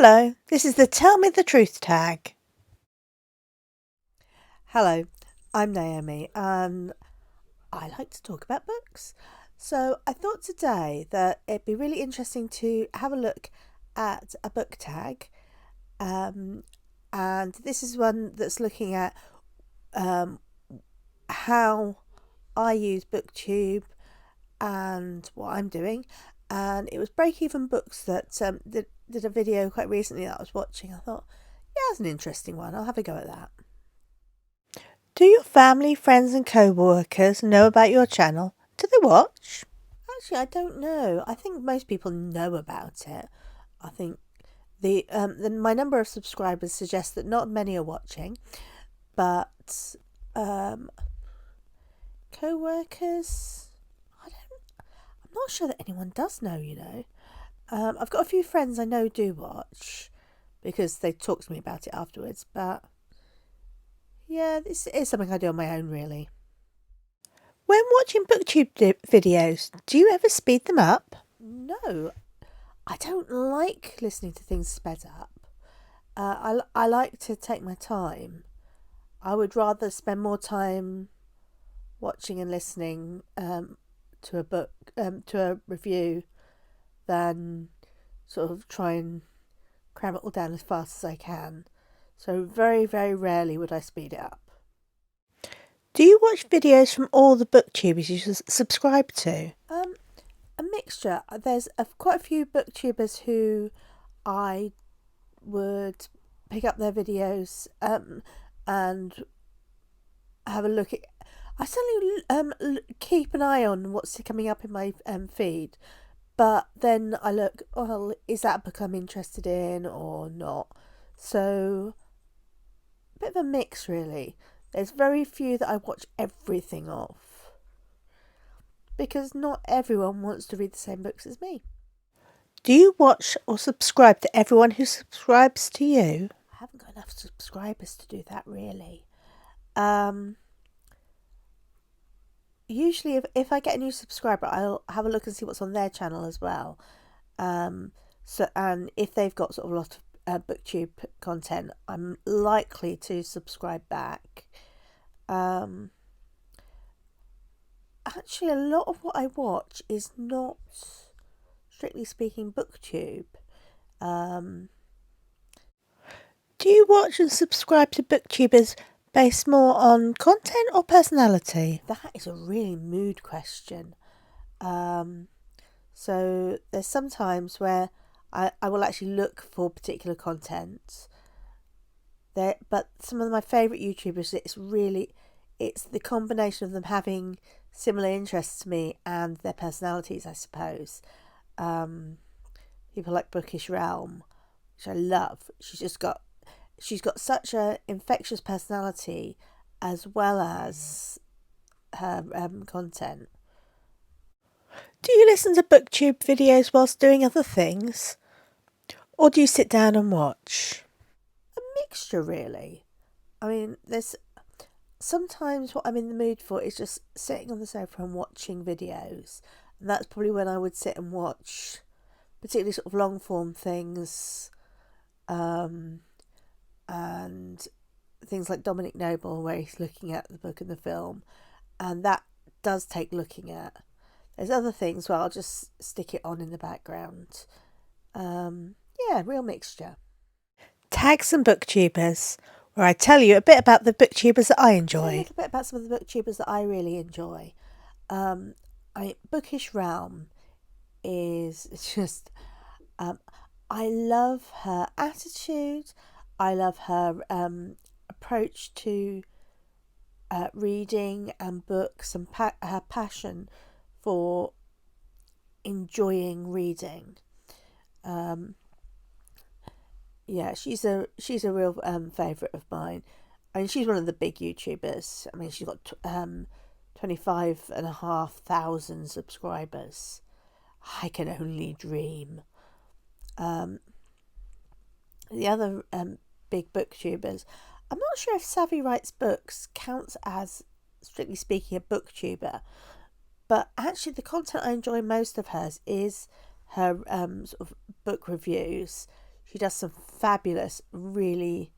Hello, this is the Tell Me the Truth tag. Hello, I'm Naomi and I like to talk about books. So I thought today that it'd be really interesting to have a look at a book tag. And this is one that's looking at how I use BookTube and what I'm doing. And it was Break Even Books that did a video quite recently that I was watching. I thought, yeah, that's an interesting one. I'll have a go at that. Do your family, friends and co-workers know about your channel? Do they watch? Actually, I don't know. I think most people know about it. I think my number of subscribers suggests that not many are watching, but co-workers, I'm not sure that anyone does know, I've got a few friends I know do watch because they talk to me about it afterwards, but yeah, this is something I do on my own, really. When watching BookTube videos, do you ever speed them up? No, I don't like listening to things sped up. I like to take my time. I would rather spend more time watching and listening to a book, to a review, than sort of try and cram it all down as fast as I can. So very, very rarely would I speed it up. Do you watch videos from all the booktubers you subscribe to? A mixture. There's quite a few booktubers who I would pick up their videos and have a look at. I certainly keep an eye on what's coming up in my feed, but then I look, well, is that a book I'm interested in or not? So, a bit of a mix, really. There's very few that I watch everything of, because not everyone wants to read the same books as me. Do you watch or subscribe to everyone who subscribes to you? I haven't got enough subscribers to do that, really. Usually if I get a new subscriber, I'll have a look and see what's on their channel as well. And if they've got sort of a lot of BookTube content, I'm likely to subscribe back. Actually, a lot of what I watch is not, strictly speaking, BookTube. Do you watch and subscribe to booktubers based more on content or personality? That is a really mood question. So there's some times where I will actually look for particular content. But some of my favourite YouTubers, it's the combination of them having similar interests to me and their personalities, I suppose. People like Bookish Realm, which I love. She's got such an infectious personality as well as her content. Do you listen to BookTube videos whilst doing other things? Or do you sit down and watch? A mixture, really. I mean, there's sometimes what I'm in the mood for is just sitting on the sofa and watching videos. And that's probably when I would sit and watch particularly sort of long form things. And things like Dominic Noble, where he's looking at the book and the film, and that does take looking at. There's other things where I'll just stick it on in the background. Yeah, real mixture. Tags and booktubers, where I tell you a bit about the booktubers that I enjoy. A little bit about some of the booktubers that I really enjoy. Bookish Realm is just. I love her attitude. I love her approach to reading and books, and her passion for enjoying reading. Yeah, she's a real favourite of mine. I mean, she's one of the big YouTubers. I mean, she's got 25,500 subscribers. I can only dream. The other big booktubers, I'm not sure if Savvy Writes Books counts as, strictly speaking, a booktuber, but actually the content I enjoy most of hers is her sort of book reviews. She does some fabulous, really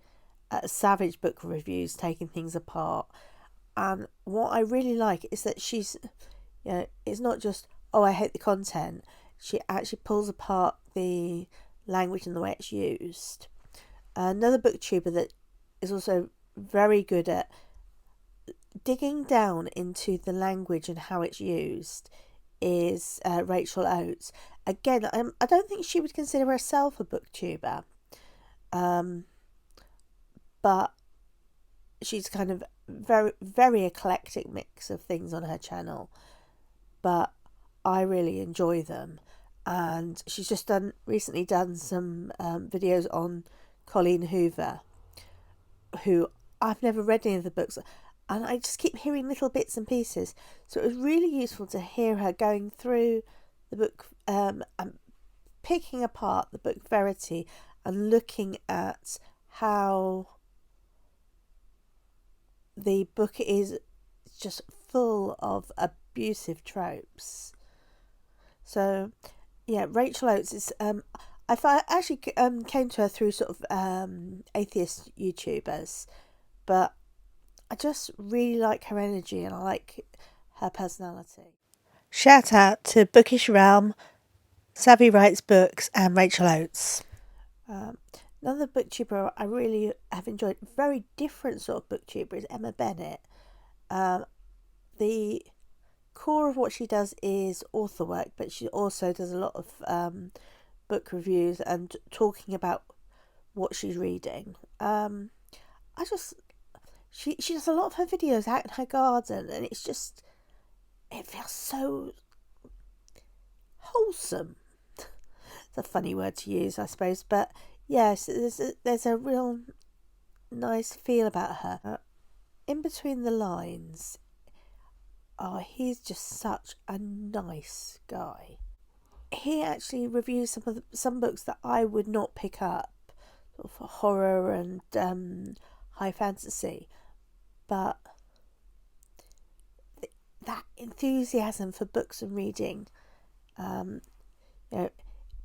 savage book reviews, taking things apart. And what I really like is that she's, it's not just, oh, I hate the content. She actually pulls apart the language and the way it's used. Another booktuber that is also very good at digging down into the language and how it's used is Rachel Oates. Again, I don't think she would consider herself a booktuber, but she's kind of very, very eclectic mix of things on her channel. But I really enjoy them, and she's just recently done some videos on Colleen Hoover, who I've never read any of the books, and I just keep hearing little bits and pieces. So it was really useful to hear her going through the book and picking apart the book Verity and looking at how the book is just full of abusive tropes. So yeah, Rachel Oates is I actually came to her through sort of atheist YouTubers, but I just really like her energy and I like her personality. Shout out to Bookish Realm, Savvy Writes Books, and Rachel Oates. Another booktuber I really have enjoyed, very different sort of booktuber, is Emma Bennett. The core of what she does is author work, but she also does a lot of book reviews and talking about what she's reading. She does a lot of her videos out in her garden, and it feels so wholesome. It's a funny word to use, I suppose, but yes, there's a real nice feel about her. In Between the Lines, he's just such a nice guy. He actually reviews some books that I would not pick up, sort of horror and high fantasy, but that enthusiasm for books and reading,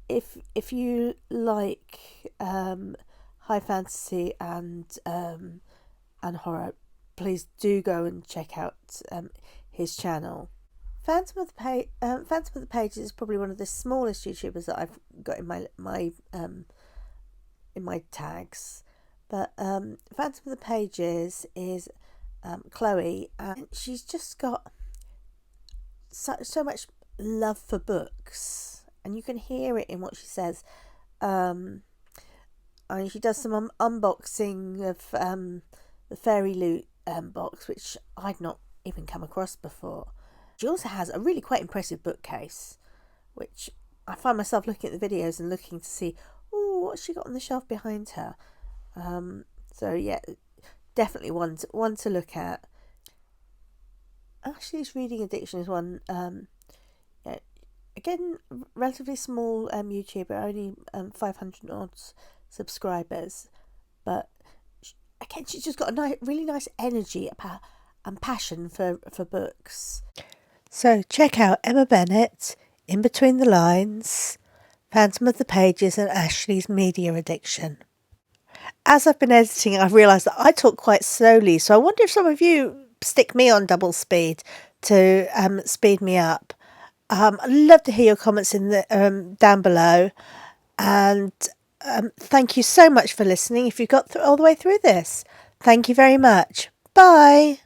if you like high fantasy and horror, please do go and check out his channel. Phantom of the Pages is probably one of the smallest YouTubers that I've got in my tags, but Phantom of the Pages is Chloe, and she's just got so much love for books, and you can hear it in what she says. And she does some unboxing of the Fairy Loot box, which I'd not even come across before. She also has a really quite impressive bookcase, which I find myself looking at the videos and looking to see, what's she got on the shelf behind her. So yeah, definitely one to look at. Ashley's Reading Addiction is one, again, relatively small YouTuber, only 500 odd subscribers, but again, she's just got a really nice energy about and passion for books. So check out Emma Bennett, In Between the Lines, Phantom of the Pages, and Ashley's Media Addiction. As I've been editing, I've realised that I talk quite slowly, so I wonder if some of you stick me on double speed to speed me up. I'd love to hear your comments in the down below, and thank you so much for listening. If you got all the way through this, thank you very much. Bye.